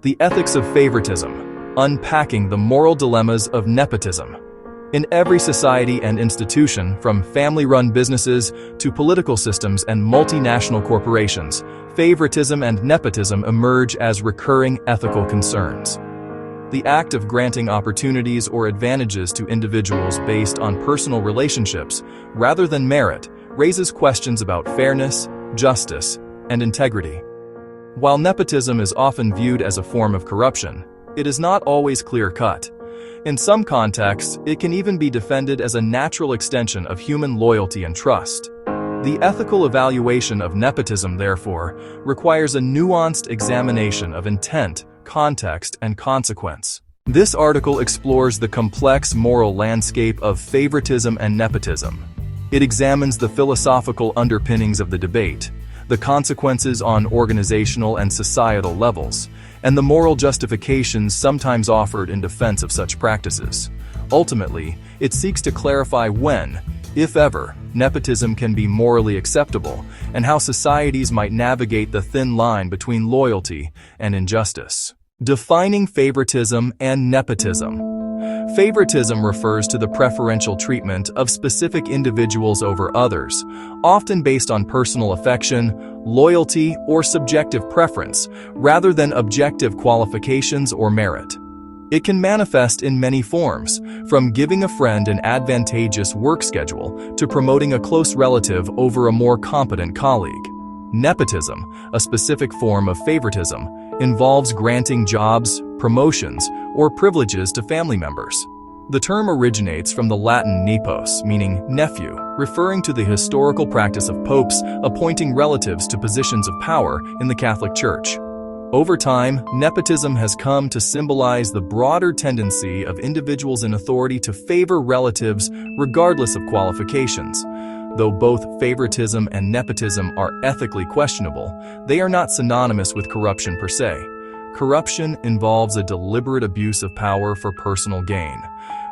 The ethics of favoritism, unpacking the moral dilemmas of nepotism. In every society and institution, from family-run businesses to political systems and multinational corporations, favoritism and nepotism emerge as recurring ethical concerns. The act of granting opportunities or advantages to individuals based on personal relationships rather than merit raises questions about fairness, justice, and integrity. While nepotism is often viewed as a form of corruption, it is not always clear-cut. In some contexts, it can even be defended as a natural extension of human loyalty and trust. The ethical evaluation of nepotism, therefore, requires a nuanced examination of intent, context, and consequence. This article explores the complex moral landscape of favoritism and nepotism. It examines the philosophical underpinnings of the debate, the consequences on organizational and societal levels, and the moral justifications sometimes offered in defense of such practices. Ultimately, it seeks to clarify when, if ever, nepotism can be morally acceptable, and how societies might navigate the thin line between loyalty and injustice. Defining favoritism and nepotism. Favoritism refers to the preferential treatment of specific individuals over others, often based on personal affection, loyalty, or subjective preference, rather than objective qualifications or merit. It can manifest in many forms, from giving a friend an advantageous work schedule to promoting a close relative over a more competent colleague. Nepotism, a specific form of favoritism, involves granting jobs, promotions, or privileges to family members. The term originates from the Latin nepos, meaning nephew, referring to the historical practice of popes appointing relatives to positions of power in the Catholic Church. Over time, nepotism has come to symbolize the broader tendency of individuals in authority to favor relatives regardless of qualifications. Though both favoritism and nepotism are ethically questionable, they are not synonymous with corruption per se. Corruption involves a deliberate abuse of power for personal gain,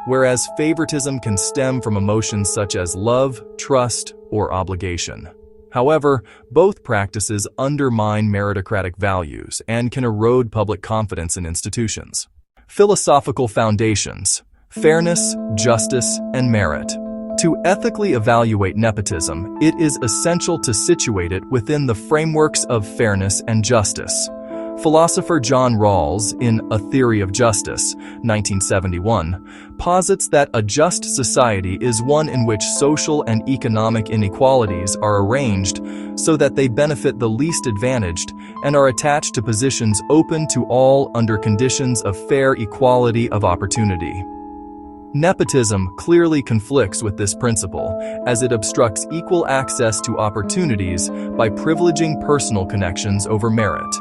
whereas favoritism can stem from emotions such as love, trust, or obligation. However, both practices undermine meritocratic values and can erode public confidence in institutions. Philosophical foundations: fairness, justice, and merit. To ethically evaluate nepotism, it is essential to situate it within the frameworks of fairness and justice. Philosopher John Rawls, in A Theory of Justice, 1971, posits that a just society is one in which social and economic inequalities are arranged so that they benefit the least advantaged and are attached to positions open to all under conditions of fair equality of opportunity. Nepotism clearly conflicts with this principle, as it obstructs equal access to opportunities by privileging personal connections over merit.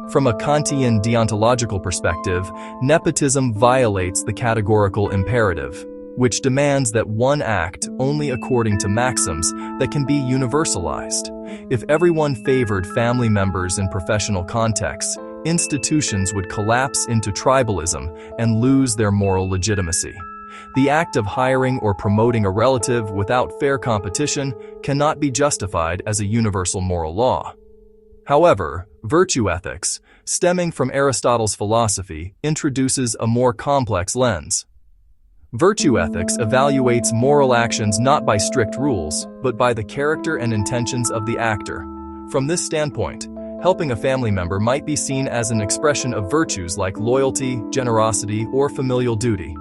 From a Kantian deontological perspective, nepotism violates the categorical imperative, which demands that one act only according to maxims that can be universalized. If everyone favored family members in professional contexts, institutions would collapse into tribalism and lose their moral legitimacy. The act of hiring or promoting a relative without fair competition cannot be justified as a universal moral law. However, virtue ethics, stemming from Aristotle's philosophy, introduces a more complex lens. Virtue ethics evaluates moral actions not by strict rules, but by the character and intentions of the actor. From this standpoint, helping a family member might be seen as an expression of virtues like loyalty, generosity, or familial duty.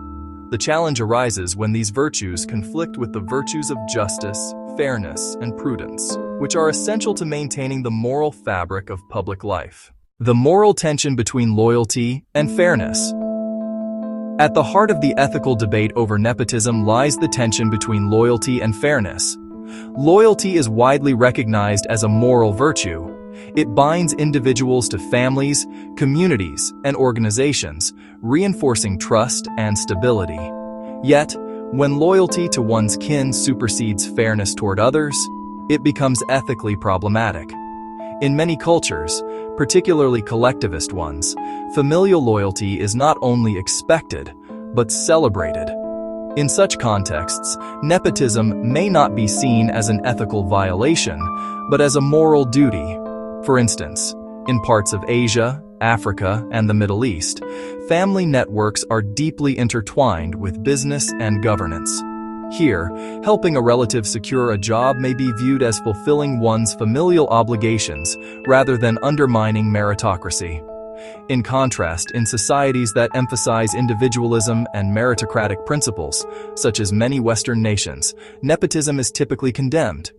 The challenge arises when these virtues conflict with the virtues of justice, fairness, and prudence, which are essential to maintaining the moral fabric of public life. The moral tension between loyalty and fairness. At the heart of the ethical debate over nepotism lies the tension between loyalty and fairness. Loyalty is widely recognized as a moral virtue. It binds individuals to families, communities, and organizations, reinforcing trust and stability. Yet, when loyalty to one's kin supersedes fairness toward others, it becomes ethically problematic. In many cultures, particularly collectivist ones, familial loyalty is not only expected, but celebrated. In such contexts, nepotism may not be seen as an ethical violation, but as a moral duty. For instance, in parts of Asia, Africa, and the Middle East, family networks are deeply intertwined with business and governance. Here, helping a relative secure a job may be viewed as fulfilling one's familial obligations rather than undermining meritocracy. In contrast, in societies that emphasize individualism and meritocratic principles, such as many Western nations, nepotism is typically condemned.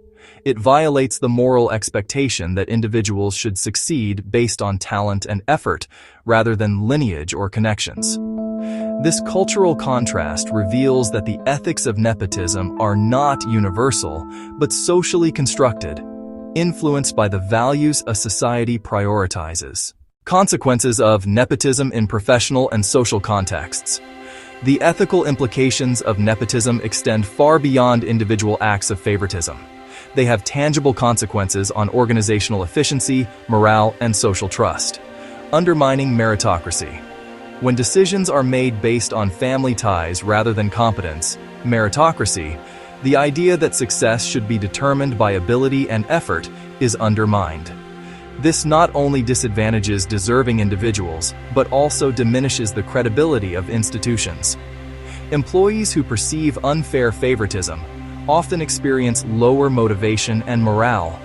It violates the moral expectation that individuals should succeed based on talent and effort, rather than lineage or connections. This cultural contrast reveals that the ethics of nepotism are not universal, but socially constructed, influenced by the values a society prioritizes. Consequences of nepotism in professional and social contexts. The ethical implications of nepotism extend far beyond individual acts of favoritism. They have tangible consequences on organizational efficiency, morale, and social trust. Undermining meritocracy. When decisions are made based on family ties rather than competence, meritocracy, the idea that success should be determined by ability and effort is undermined. This not only disadvantages deserving individuals, but also diminishes the credibility of institutions. Employees who perceive unfair favoritism often experience lower motivation and morale,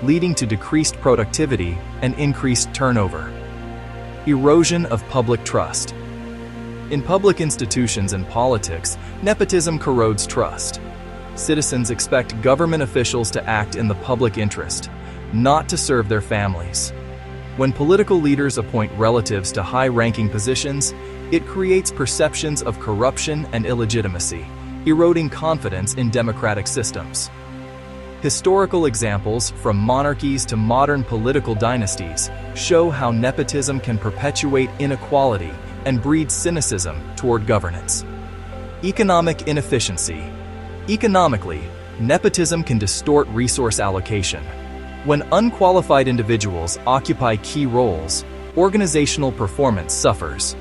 leading to decreased productivity and increased turnover. Erosion of public trust. In public institutions and politics, nepotism corrodes trust. Citizens expect government officials to act in the public interest, not to serve their families. When political leaders appoint relatives to high-ranking positions, it creates perceptions of corruption and illegitimacy, eroding confidence in democratic systems. Historical examples, from monarchies to modern political dynasties, show how nepotism can perpetuate inequality and breed cynicism toward governance. Economic inefficiency. Economically, nepotism can distort resource allocation. When unqualified individuals occupy key roles, organizational performance suffers.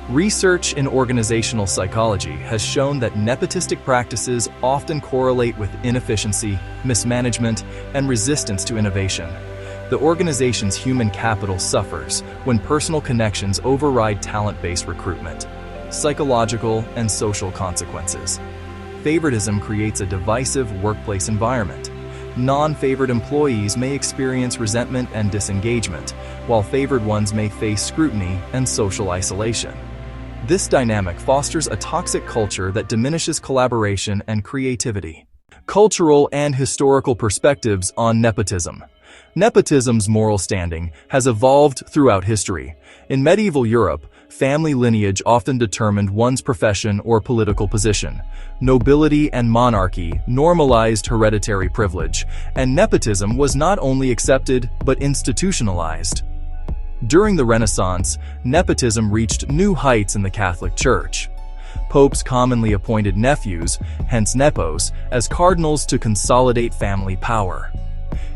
Research in organizational psychology has shown that nepotistic practices often correlate with inefficiency, mismanagement, and resistance to innovation. The organization's human capital suffers when personal connections override talent-based recruitment. Psychological and social consequences. Favoritism creates a divisive workplace environment. Non-favored employees may experience resentment and disengagement, while favored ones may face scrutiny and social isolation. This dynamic fosters a toxic culture that diminishes collaboration and creativity. Cultural and historical perspectives on nepotism. Nepotism's moral standing has evolved throughout history. In medieval Europe, family lineage often determined one's profession or political position. Nobility and monarchy normalized hereditary privilege, and nepotism was not only accepted but institutionalized. During the Renaissance, nepotism reached new heights in the Catholic Church. Popes commonly appointed nephews, hence nepos, as cardinals to consolidate family power.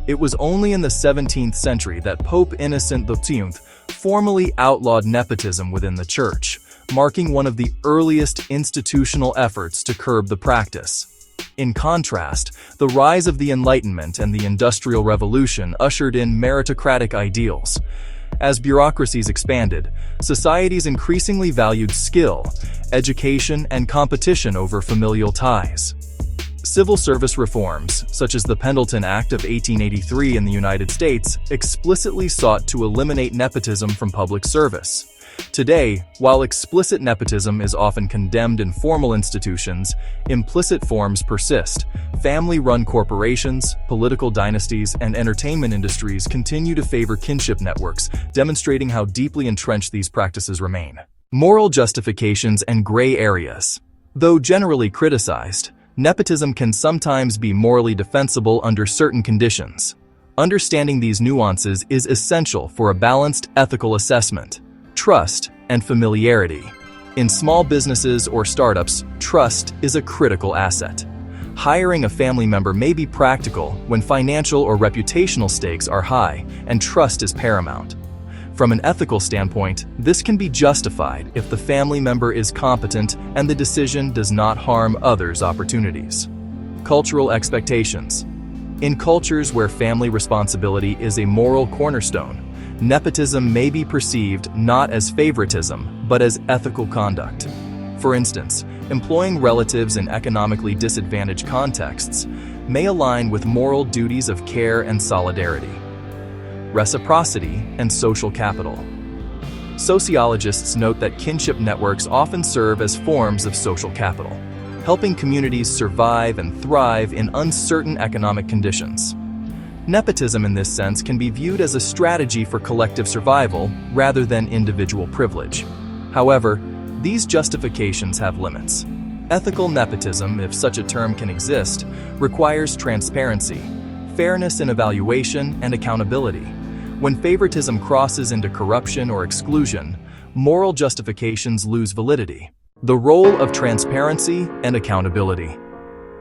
It was only in the 17th century that Pope Innocent X formally outlawed nepotism within the Church, marking one of the earliest institutional efforts to curb the practice. In contrast, the rise of the Enlightenment and the Industrial Revolution ushered in meritocratic ideals. As bureaucracies expanded, societies increasingly valued skill, education, and competition over familial ties. Civil service reforms, such as the Pendleton Act of 1883 in the United States, explicitly sought to eliminate nepotism from public service. Today, while explicit nepotism is often condemned in formal institutions, implicit forms persist. Family-run corporations, political dynasties, and entertainment industries continue to favor kinship networks, demonstrating how deeply entrenched these practices remain. Moral justifications and gray areas. Though generally criticized, nepotism can sometimes be morally defensible under certain conditions. Understanding these nuances is essential for a balanced ethical assessment. Trust and familiarity. In small businesses or startups, trust is a critical asset. Hiring a family member may be practical when financial or reputational stakes are high and trust is paramount. From an ethical standpoint, this can be justified if the family member is competent and the decision does not harm others' opportunities. Cultural expectations. In cultures where family responsibility is a moral cornerstone, Nepotism may be perceived not as favoritism, but as ethical conduct. For instance, employing relatives in economically disadvantaged contexts may align with moral duties of care and solidarity, reciprocity, and social capital. Sociologists note that kinship networks often serve as forms of social capital, helping communities survive and thrive in uncertain economic conditions. Nepotism in this sense can be viewed as a strategy for collective survival rather than individual privilege. However, these justifications have limits. Ethical nepotism, if such a term can exist, requires transparency, fairness in evaluation, and accountability. When favoritism crosses into corruption or exclusion, moral justifications lose validity. The role of transparency and accountability.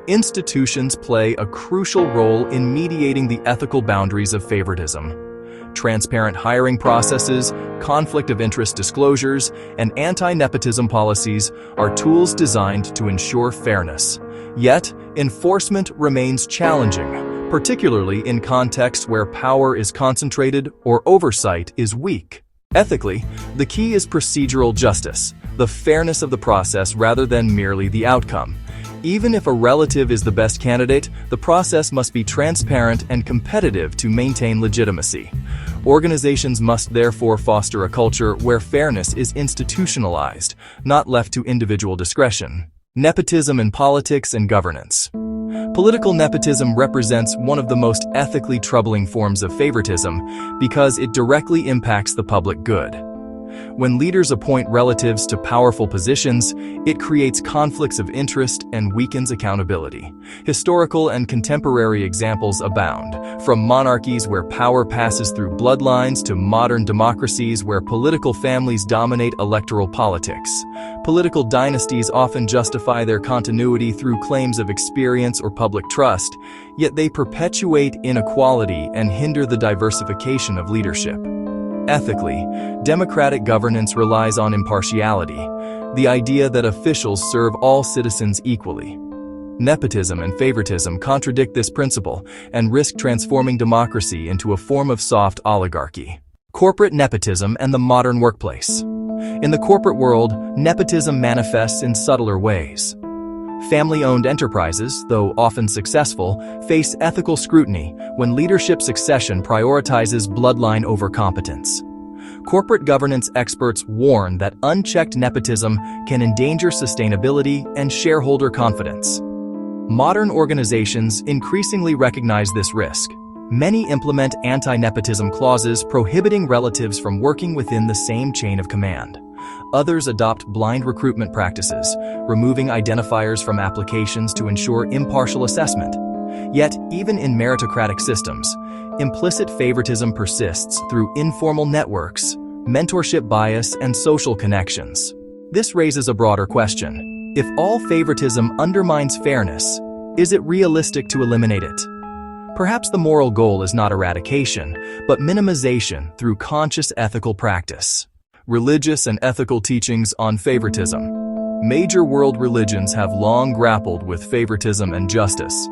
Institutions play a crucial role in mediating the ethical boundaries of favoritism. Transparent hiring processes, conflict of interest disclosures, and anti-nepotism policies are tools designed to ensure fairness. Yet, enforcement remains challenging, particularly in contexts where power is concentrated or oversight is weak. Ethically, the key is procedural justice, the fairness of the process rather than merely the outcome. Even if a relative is the best candidate, the process must be transparent and competitive to maintain legitimacy. Organizations must therefore foster a culture where fairness is institutionalized, not left to individual discretion. Nepotism in politics and governance. Political nepotism represents one of the most ethically troubling forms of favoritism because it directly impacts the public good. When leaders appoint relatives to powerful positions, it creates conflicts of interest and weakens accountability. Historical and contemporary examples abound, from monarchies where power passes through bloodlines to modern democracies where political families dominate electoral politics. Political dynasties often justify their continuity through claims of experience or public trust, yet they perpetuate inequality and hinder the diversification of leadership. Ethically, democratic governance relies on impartiality, the idea that officials serve all citizens equally. Nepotism and favoritism contradict this principle and risk transforming democracy into a form of soft oligarchy. Corporate nepotism and the modern workplace. In the corporate world, nepotism manifests in subtler ways. Family-owned enterprises, though often successful, face ethical scrutiny when leadership succession prioritizes bloodline over competence. Corporate governance experts warn that unchecked nepotism can endanger sustainability and shareholder confidence. Modern organizations increasingly recognize this risk. Many implement anti-nepotism clauses prohibiting relatives from working within the same chain of command. Others adopt blind recruitment practices, removing identifiers from applications to ensure impartial assessment. Yet, even in meritocratic systems, implicit favoritism persists through informal networks, mentorship bias, and social connections. This raises a broader question. If all favoritism undermines fairness, is it realistic to eliminate it? Perhaps the moral goal is not eradication, but minimization through conscious ethical practice. Religious and ethical teachings on favoritism. Major world religions have long grappled with favoritism and justice.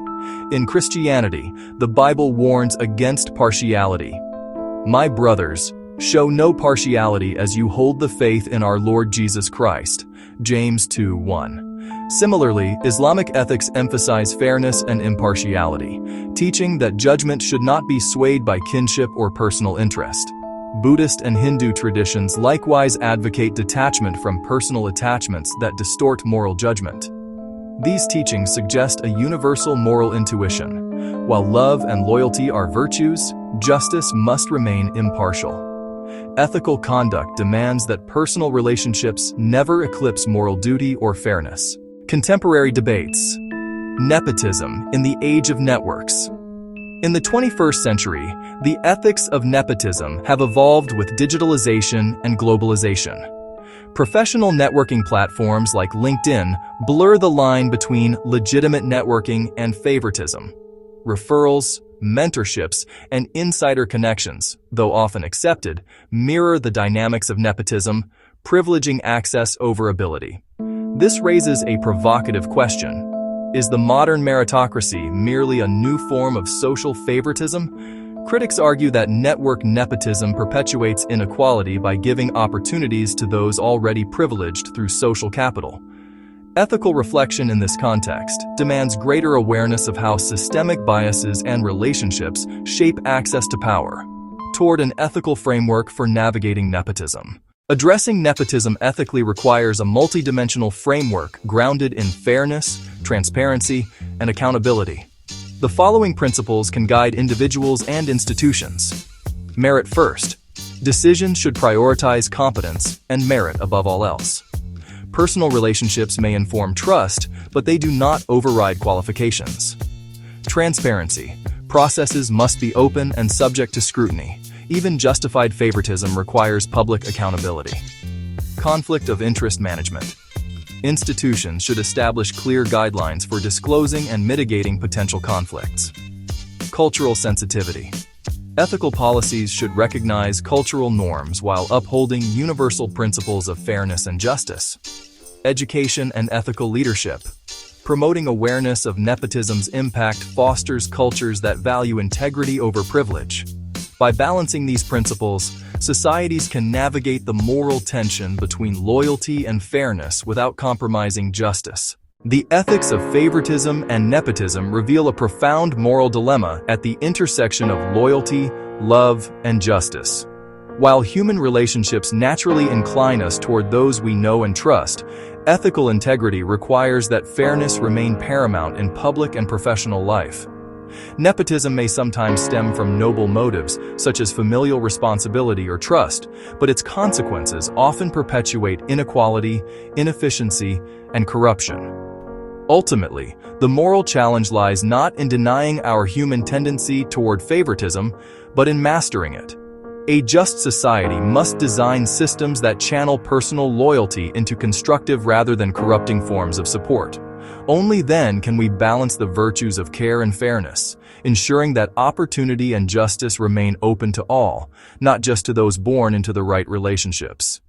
In Christianity, the Bible warns against partiality. My brothers, show no partiality as you hold the faith in our Lord Jesus Christ. James 2:1. Similarly, Islamic ethics emphasize fairness and impartiality, teaching that judgment should not be swayed by kinship or personal interest. Buddhist and Hindu traditions likewise advocate detachment from personal attachments that distort moral judgment. These teachings suggest a universal moral intuition. While love and loyalty are virtues, justice must remain impartial. Ethical conduct demands that personal relationships never eclipse moral duty or fairness. Contemporary debates. Nepotism in the age of networks. In the 21st century, the ethics of nepotism have evolved with digitalization and globalization. Professional networking platforms like LinkedIn blur the line between legitimate networking and favoritism. Referrals, mentorships, and insider connections, though often accepted, mirror the dynamics of nepotism, privileging access over ability. This raises a provocative question. Is the modern meritocracy merely a new form of social favoritism? Critics argue that network nepotism perpetuates inequality by giving opportunities to those already privileged through social capital. Ethical reflection in this context demands greater awareness of how systemic biases and relationships shape access to power. Toward an ethical framework for navigating nepotism. Addressing nepotism ethically requires a multidimensional framework grounded in fairness, transparency, and accountability. The following principles can guide individuals and institutions. Merit first. Decisions should prioritize competence and merit above all else. Personal relationships may inform trust, but they do not override qualifications. Transparency. Processes must be open and subject to scrutiny. Even justified favoritism requires public accountability. Conflict of interest management. Institutions should establish clear guidelines for disclosing and mitigating potential conflicts. Cultural sensitivity. Ethical policies should recognize cultural norms while upholding universal principles of fairness and justice. Education and ethical leadership. Promoting awareness of nepotism's impact fosters cultures that value integrity over privilege. By balancing these principles, societies can navigate the moral tension between loyalty and fairness without compromising justice. The ethics of favoritism and nepotism reveal a profound moral dilemma at the intersection of loyalty, love, and justice. While human relationships naturally incline us toward those we know and trust, ethical integrity requires that fairness remain paramount in public and professional life. Nepotism may sometimes stem from noble motives, such as familial responsibility or trust, but its consequences often perpetuate inequality, inefficiency, and corruption. Ultimately, the moral challenge lies not in denying our human tendency toward favoritism, but in mastering it. A just society must design systems that channel personal loyalty into constructive rather than corrupting forms of support. Only then can we balance the virtues of care and fairness, ensuring that opportunity and justice remain open to all, not just to those born into the right relationships.